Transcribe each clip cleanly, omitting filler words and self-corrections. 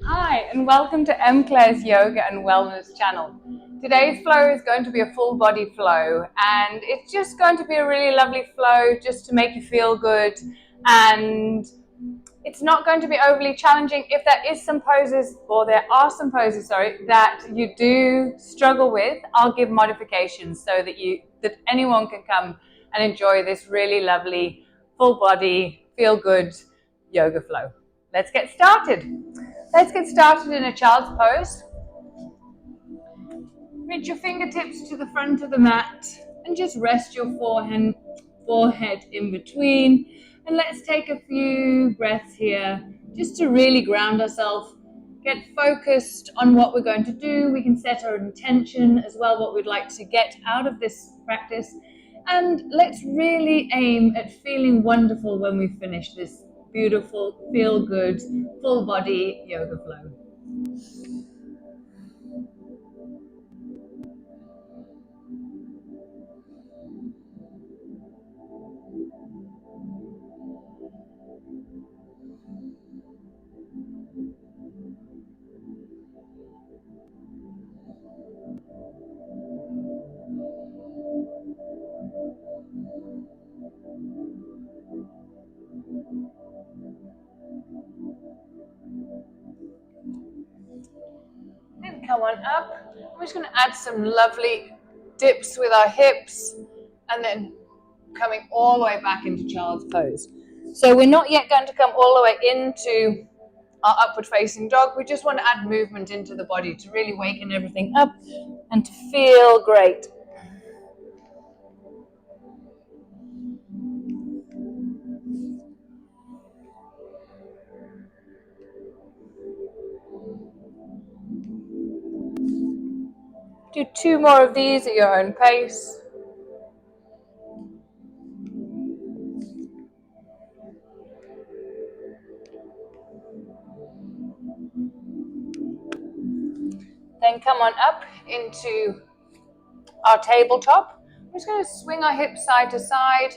Hi, and welcome to M. Claire's Yoga and Wellness channel. Today's flow is going to be a full body flow, and it's just going to be a really lovely flow just to make you feel good. And it's not going to be overly challenging. If there are some poses, that you do struggle with, I'll give modifications so that anyone can come and enjoy this really lovely, full body, feel good yoga flow. Let's get started. Let's get started in a child's pose. Reach your fingertips to the front of the mat and just rest your forehead in between. And let's take a few breaths here just to really ground ourselves, get focused on what we're going to do. We can set our intention as well, what we'd like to get out of this practice. And let's really aim at feeling wonderful when we finish this beautiful, feel good, full body yoga flow. And come on up. We're just going to add some lovely dips with our hips and then coming all the way back into child's pose. So we're not yet going to come all the way into our upward facing dog. We just want to add movement into the body to really waken everything up and to feel great. Do 2 more of these at your own pace. Then come on up into our tabletop. We're just going to swing our hips side to side,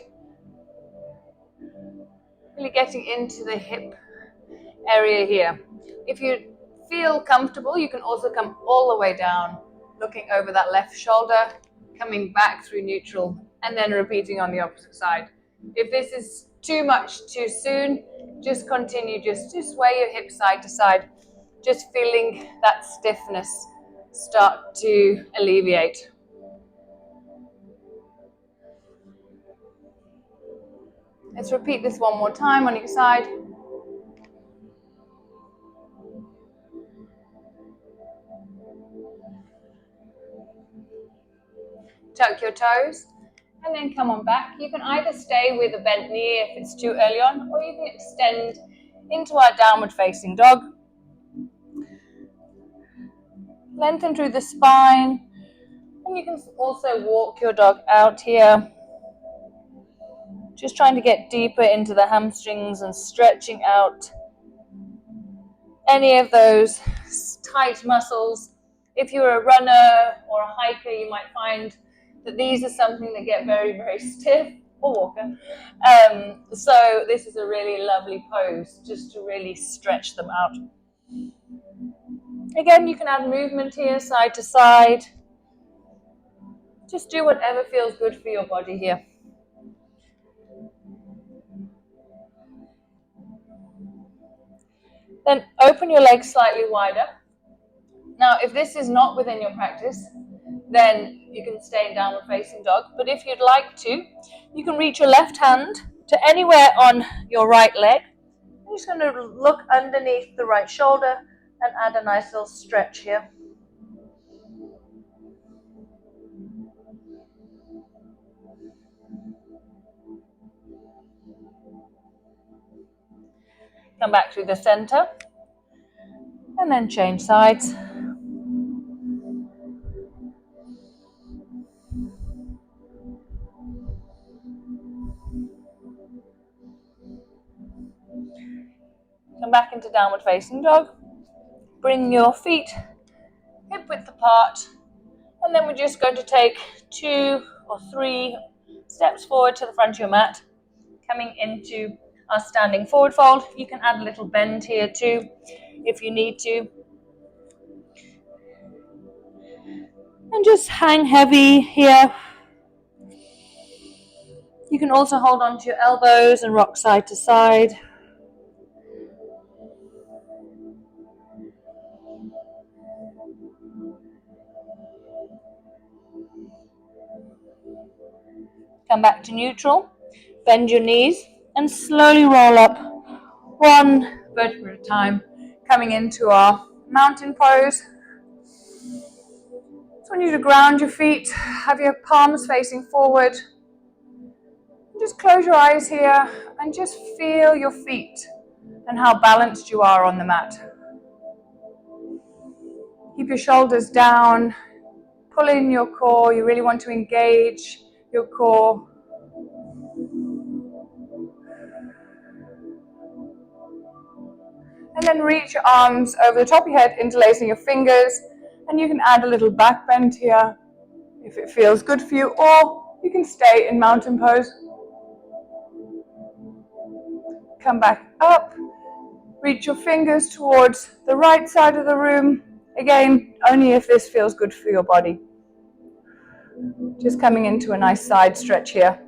really getting into the hip area here. If you feel comfortable, you can also come all the way down, looking over that left shoulder, coming back through neutral, and then repeating on the opposite side. If this is too much too soon, just continue just to sway your hips side to side, just feeling that stiffness start to alleviate. Let's repeat this one more time on each side. Tuck your toes and then come on back. You can either stay with a bent knee if it's too early on, or you can extend into our downward facing dog. Lengthen through the spine, and you can also walk your dog out here. Just trying to get deeper into the hamstrings and stretching out any of those tight muscles. If you're a runner or a hiker, you might find that these are something that get very, very stiff, or walker. So this is a really lovely pose just to really stretch them out. Again, you can add movement here, side to side. Just do whatever feels good for your body here. Then open your legs slightly wider. Now, if this is not within your practice, then you can stay in downward facing dog. But if you'd like to, you can reach your left hand to anywhere on your right leg. I'm just going to look underneath the right shoulder and add a nice little stretch here. Come back through the center and then change sides. Come back into downward facing dog. Bring your feet hip width apart, and then we're just going to take 2 or 3 steps forward to the front of your mat, coming into our standing forward fold. You can add a little bend here too, if you need to. And just hang heavy here. You can also hold on to your elbows and rock side to side. Come back to neutral. Bend your knees and slowly roll up one vertebra at a time, coming into our mountain pose. I want you to ground your feet, have your palms facing forward. Just close your eyes here and just feel your feet and how balanced you are on the mat. Keep your shoulders down, pull in your core. You really want to engage your core. And then reach your arms over the top of your head, interlacing your fingers. And you can add a little back bend here if it feels good for you, or you can stay in mountain pose. Come back up, reach your fingers towards the right side of the room. Again, only if this feels good for your body. Just coming into a nice side stretch here.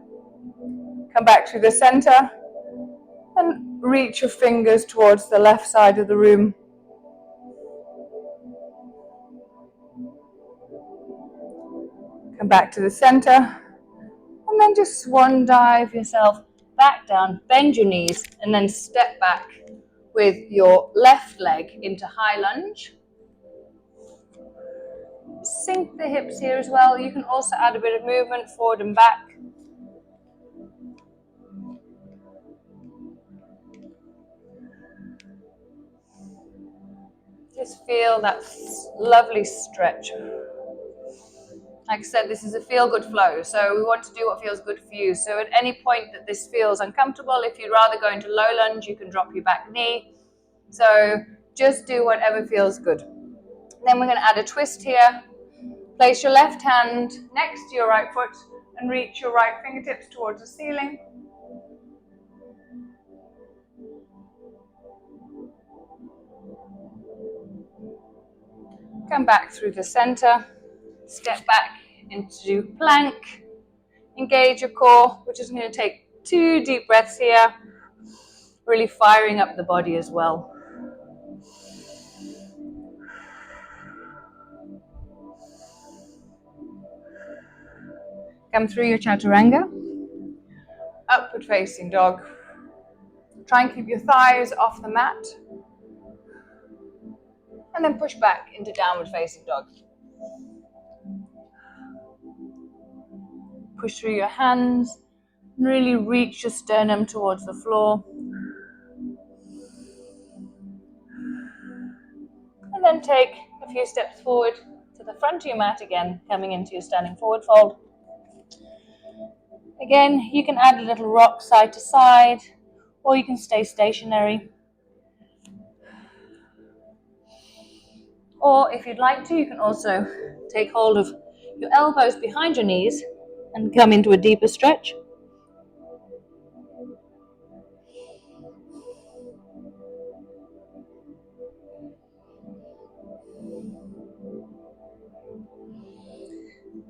Come back to the center and reach your fingers towards the left side of the room. Come back to the center and then just swan dive yourself back down, bend your knees and then step back with your left leg into high lunge. Sink the hips here as well. You can also add a bit of movement forward and back. Just feel that lovely stretch. Like I said, this is a feel-good flow, so we want to do what feels good for you. So at any point that this feels uncomfortable, if you'd rather go into low lunge, you can drop your back knee. So just do whatever feels good. Then we're going to add a twist here. Place your left hand next to your right foot and reach your right fingertips towards the ceiling. Come back through the center. Step back into plank. Engage your core. We're just going to take 2 deep breaths here, really firing up the body as well. Come through your chaturanga. Upward facing dog. Try and keep your thighs off the mat. And then push back into downward facing dog. Push through your hands and really reach your sternum towards the floor. And then take a few steps forward to the front of your mat again, coming into your standing forward fold. Again, you can add a little rock side to side, or you can stay stationary. Or if you'd like to, you can also take hold of your elbows behind your knees and come into a deeper stretch.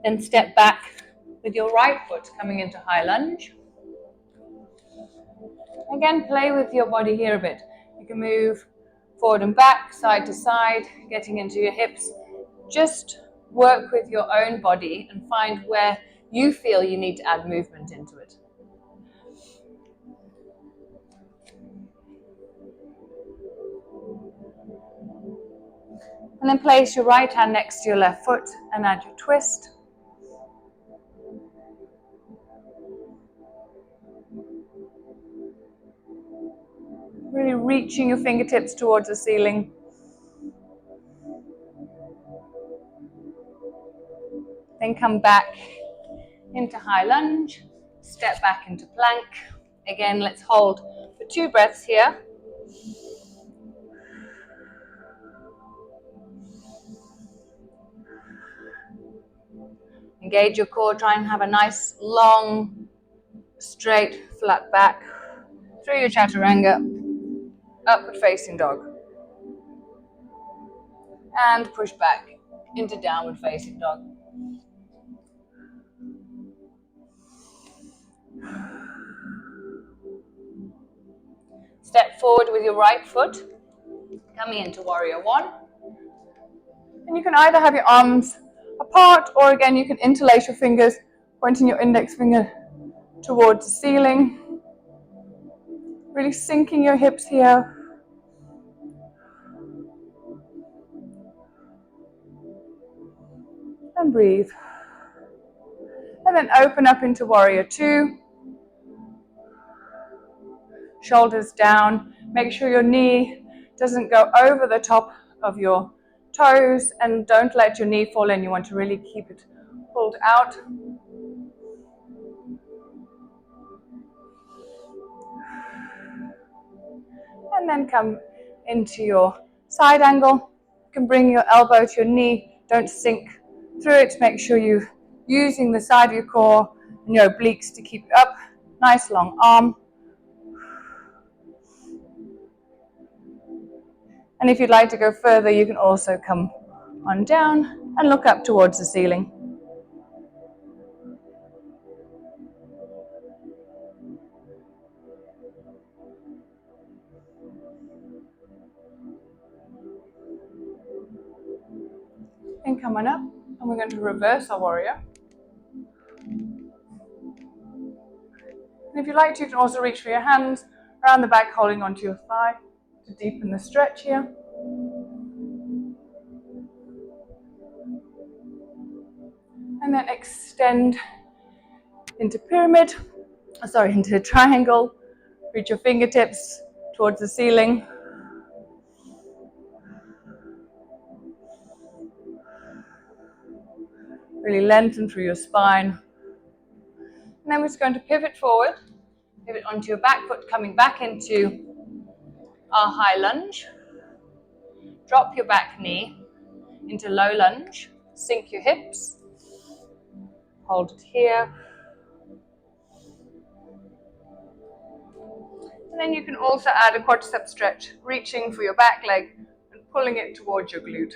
Then step back with your right foot coming into high lunge. Again, play with your body here a bit. You can move forward and back, side to side, getting into your hips. Just work with your own body and find where you feel you need to add movement into it. And then place your right hand next to your left foot and add your twist. Really reaching your fingertips towards the ceiling. Then come back into high lunge, step back into plank. Again, let's hold for 2 breaths here. Engage your core, try and have a nice, long, straight, flat back. through your chaturanga, upward facing dog. And push back into downward facing dog. Step forward with your right foot, coming into warrior one. And you can either have your arms apart, or again you can interlace your fingers, pointing your index finger towards the ceiling. Really sinking your hips here. And breathe. And then open up into warrior two. Shoulders down. Make sure your knee doesn't go over the top of your toes, and don't let your knee fall in. You want to really keep it pulled out. And then come into your side angle. You can bring your elbow to your knee. Don't sink through it. Make sure you're using the side of your core and your obliques to keep you up. Nice long arm. And if you'd like to go further, you can also come on down and look up towards the ceiling. And come on up, and we're going to reverse our warrior. And if you like to, you can also reach for your hands around the back, holding onto your thigh to deepen the stretch here. And then extend into pyramid, into triangle. Reach your fingertips towards the ceiling. Really lengthen through your spine. And then we're just going to pivot forward, pivot onto your back foot, coming back into our high lunge. Drop your back knee into low lunge. Sink your hips. Hold it here. And then you can also add a quadricep stretch, reaching for your back leg and pulling it towards your glute.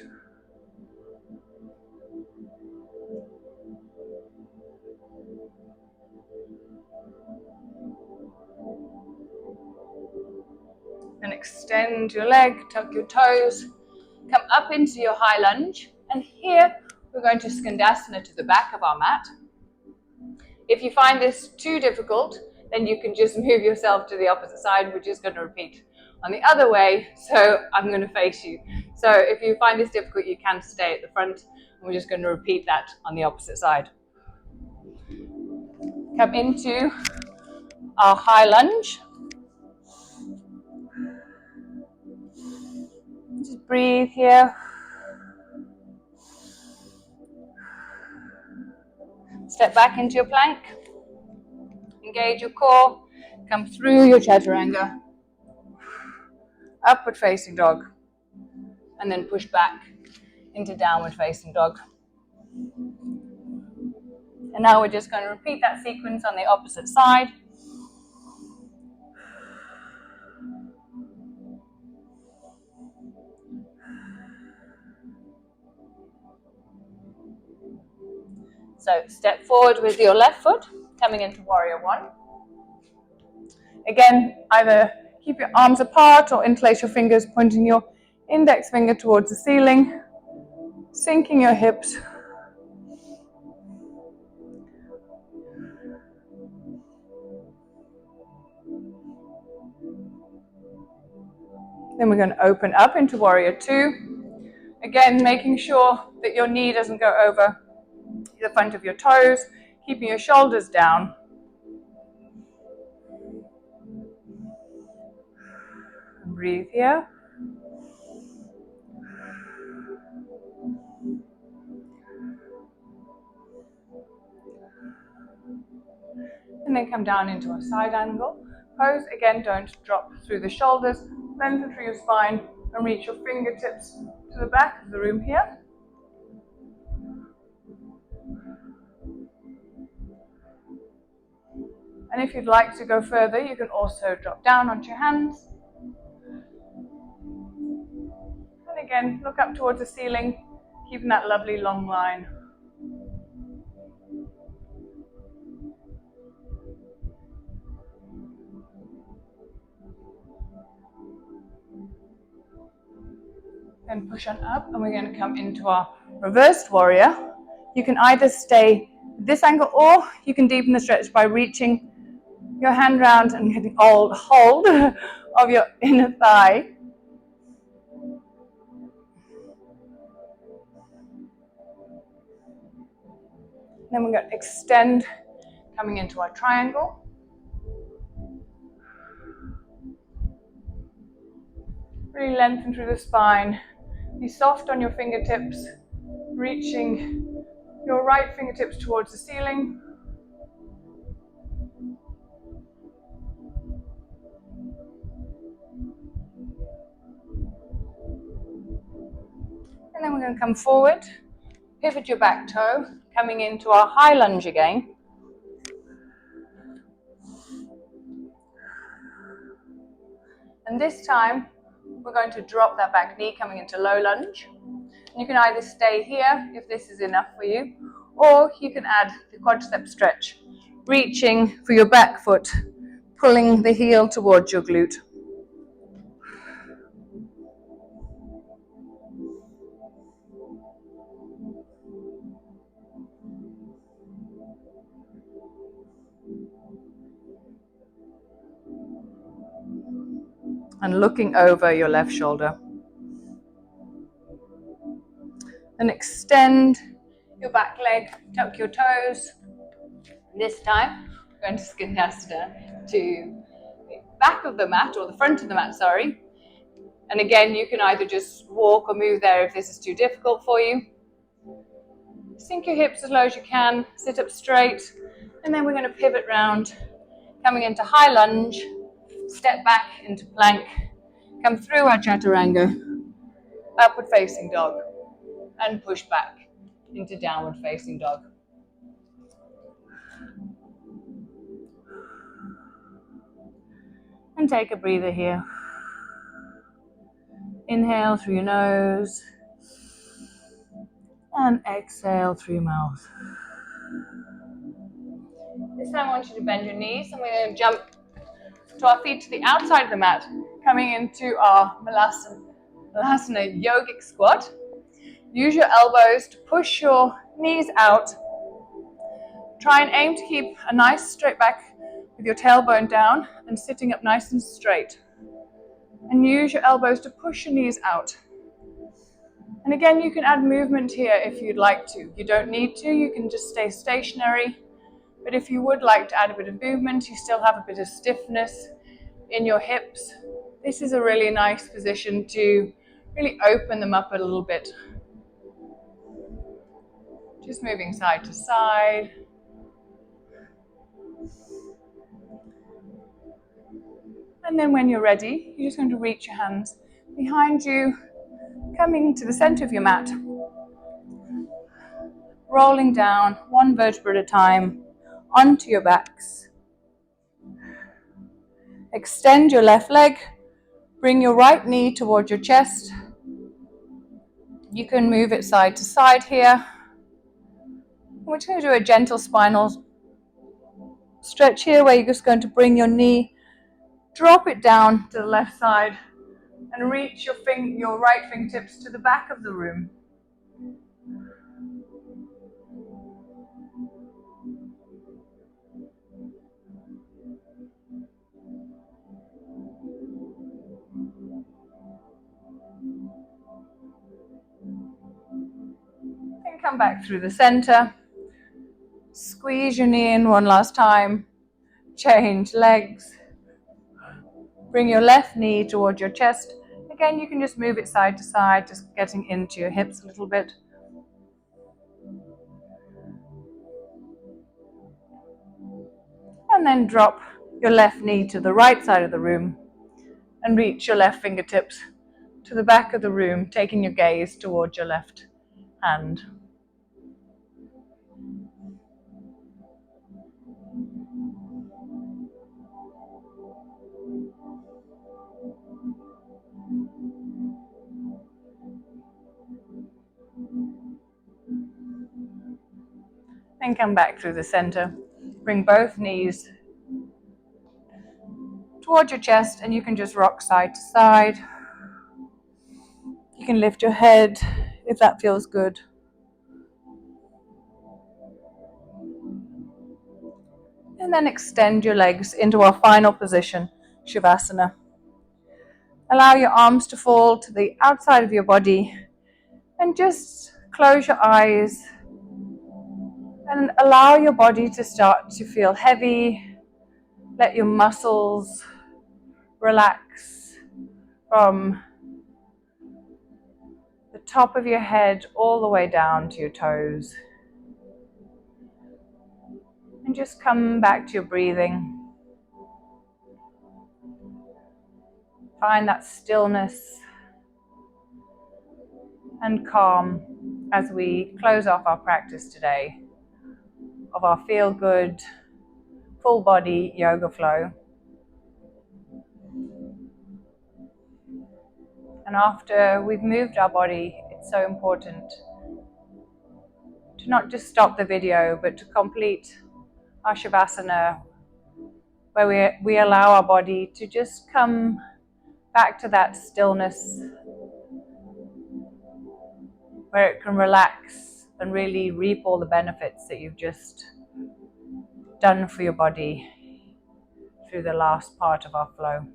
Then extend your leg, tuck your toes, come up into your high lunge, and here we're going to skandasana to the back of our mat. If you find this too difficult, then you can just move yourself to the opposite side. We're just going to repeat on the other way, so I'm going to face you. So if you find this difficult, you can stay at the front, and we're just going to repeat that on the opposite side. Come into our high lunge. Just breathe here. Step back into your plank. Engage your core. Come through your chaturanga. Upward facing dog. And then push back into downward facing dog. And now we're just going to repeat that sequence on the opposite side. So step forward with your left foot, coming into warrior one. Again, either keep your arms apart or interlace your fingers, pointing your index finger towards the ceiling, sinking your hips. Then we're going to open up into warrior two. Again, making sure that your knee doesn't go over the front of your toes, keeping your shoulders down. Breathe here. And then come down into a side angle pose. Again, don't drop through the shoulders, lengthen through your spine, and reach your fingertips to the back of the room here. And if you'd like to go further, you can also drop down onto your hands. And again, look up towards the ceiling, keeping that lovely long line. Then push on up, and we're going to come into our reversed warrior. You can either stay at this angle, or you can deepen the stretch by reaching your hand round and getting hold of your inner thigh. Then we're going to extend, coming into our triangle. Really lengthen through the spine. Be soft on your fingertips, reaching your right fingertips towards the ceiling. And then we're going to come forward, pivot your back toe, coming into our high lunge again. And this time, we're going to drop that back knee, coming into low lunge. And you can either stay here, if this is enough for you, or you can add the quadricep stretch, reaching for your back foot, pulling the heel towards your glute. And looking over your left shoulder. And extend your back leg, tuck your toes. This time, we're going to Vinyasa to the back of the mat, or the front of the mat, sorry. And again, you can either just walk or move there if this is too difficult for you. Sink your hips as low as you can, sit up straight, and then we're going to pivot round, coming into high lunge, step back into plank, come through our chaturanga, upward facing dog, and push back into downward facing dog. And take a breather here. Inhale through your nose, and exhale through your mouth. This time I want you to bend your knees, and we're going to jump to our feet to the outside of the mat, coming into our Vinyasa yogic squat. Use your elbows to push your knees out. Try and aim to keep a nice straight back with your tailbone down and sitting up nice and straight. And use your elbows to push your knees out. And again, you can add movement here if you'd like to. You don't need to, you can just stay stationary. But if you would like to add a bit of movement, you still have a bit of stiffness in your hips. This is a really nice position to really open them up a little bit. Just moving side to side. And then when you're ready, you're just going to reach your hands behind you, coming to the center of your mat. Rolling down one vertebra at a time onto your backs. Extend your left leg. Bring your right knee towards your chest. You can move it side to side here. We're just going to do a gentle spinal stretch here, where you're just going to bring your knee, drop it down to the left side, and reach your right fingertips to the back of the room. Then come back through the center. Squeeze your knee in one last time. Change legs. Bring your left knee towards your chest. Again, you can just move it side to side, just getting into your hips a little bit. And then drop your left knee to the right side of the room and reach your left fingertips to the back of the room, taking your gaze towards your left hand. And come back through the center. Bring both knees towards your chest, and you can just rock side to side. You can lift your head if that feels good. And then extend your legs into our final position, Shavasana. Allow your arms to fall to the outside of your body and just close your eyes and allow your body to start to feel heavy. Let your muscles relax from the top of your head all the way down to your toes. And just come back to your breathing. Find that stillness and calm as we close off our practice today of our feel good, full body yoga flow. And after we've moved our body, it's so important to not just stop the video, but to complete our Shavasana, where we allow our body to just come back to that stillness, where it can relax and really reap all the benefits that you've just done for your body through the last part of our flow.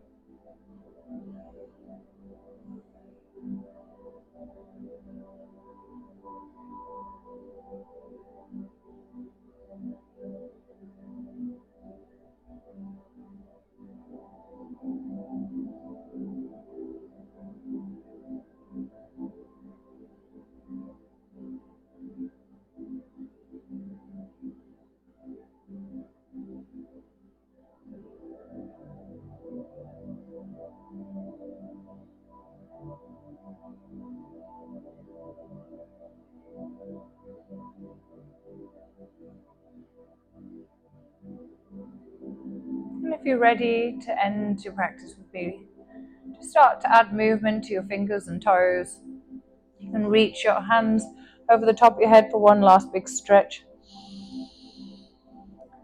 And if you're ready to end your practice with me, just start to add movement to your fingers and toes. You can reach your hands over the top of your head for one last big stretch.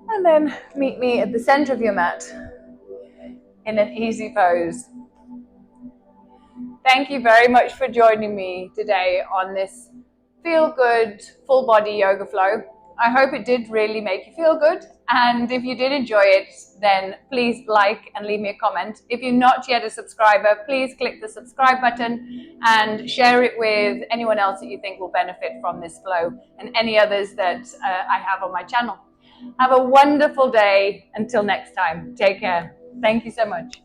And then meet me at the center of your mat in an easy pose. Thank you very much for joining me today on this feel good full body yoga flow. I hope it did really make you feel good, and if you did enjoy it, then please like and leave me a comment. If you're not yet a subscriber, please click the subscribe button and share it with anyone else that you think will benefit from this flow and any others that I have on my channel. Have a wonderful day. Until next time, take care. Thank you so much.